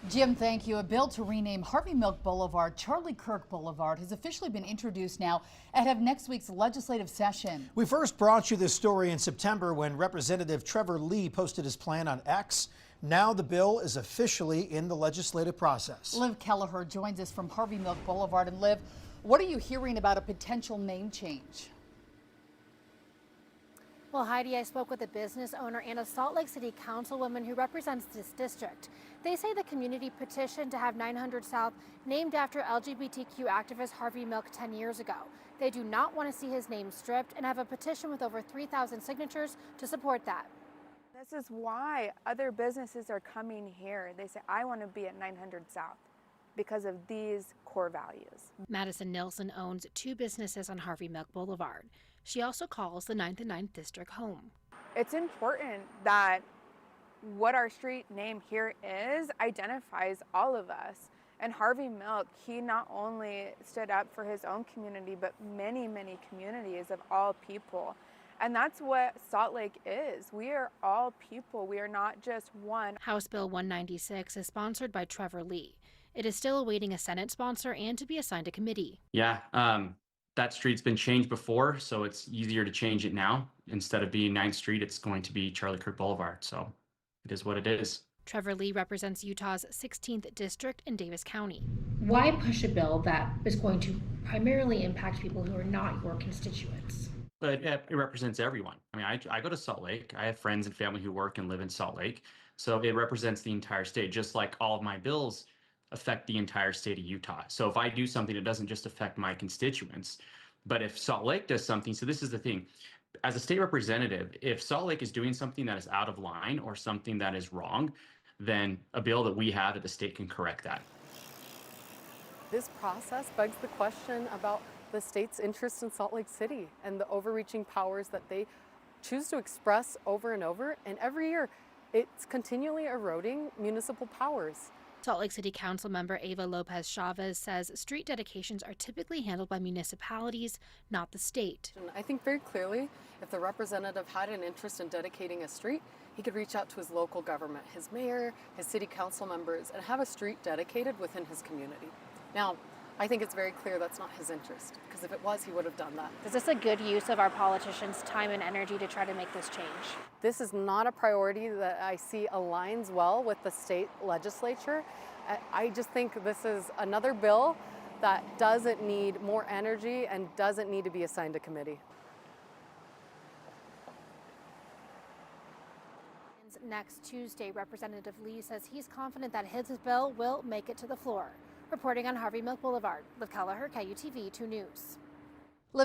Jim, thank you. A bill to rename Harvey Milk Boulevard Charlie Kirk Boulevard has officially been introduced now ahead of next week's legislative session. We first brought you this story in September when Representative Trevor Lee posted his plan on X. Now the bill is officially in the legislative process. Liv Kelleher joins us from Harvey Milk Boulevard. And Liv, what are you hearing about a potential name change? Well, Heidi, I spoke with a business owner and a Salt Lake City councilwoman who represents this district. They say the community petitioned to have 900 South named after LGBTQ activist Harvey Milk 10 years ago. They do not want to see his name stripped and have a petition with over 3,000 signatures to support that. This is why other businesses are coming here. They say, I want to be at 900 South because of these core values. Madison Nilsson owns 2 businesses on Harvey Milk Boulevard. She also calls the 9th and 9th District home. It's important that what our street name here is identifies all of us. And Harvey Milk, he not only stood up for his own community, but many, many communities of all people. And that's what Salt Lake is. We are all people. We are not just one. House Bill 196 is sponsored by Trevor Lee. It is still awaiting a Senate sponsor and to be assigned a committee. Yeah, that street's been changed before, so it's easier to change it now. Instead of being 9th Street, it's going to be Charlie Kirk Boulevard. So it is what it is. Trevor Lee represents Utah's 16th district in Davis County. Why push a bill that is going to primarily impact people who are not your constituents? But it represents everyone. I mean, I go to Salt Lake. I have friends and family who work and live in Salt Lake. So it represents the entire state, just like all of my bills affect the entire state of Utah. So if I do something, it doesn't just affect my constituents, but if Salt Lake does something, so this is the thing, as a state representative, if Salt Lake is doing something that is out of line or something that is wrong, then a bill that we have at the state can correct that. This process begs the question about the state's interest in Salt Lake City and the overreaching powers that they choose to express over and over, and every year it's continually eroding municipal powers. Salt Lake City Council member Ava Lopez Chavez says street dedications are typically handled by municipalities, not the state. I think very clearly if the representative had an interest in dedicating a street, he could reach out to his local government, his mayor, his city council members, and have a street dedicated within his community. Now, I think it's very clear that's not his interest, because if it was, he would have done that. Is this a good use of our politicians' time and energy to try to make this change? This is not a priority that I see aligns well with the state legislature. I just think this is another bill that doesn't need more energy and doesn't need to be assigned a committee. Next Tuesday, Representative Lee says he's confident that his bill will make it to the floor. Reporting on Harvey Milk Boulevard, Liv Kelleher, KUTV 2 News.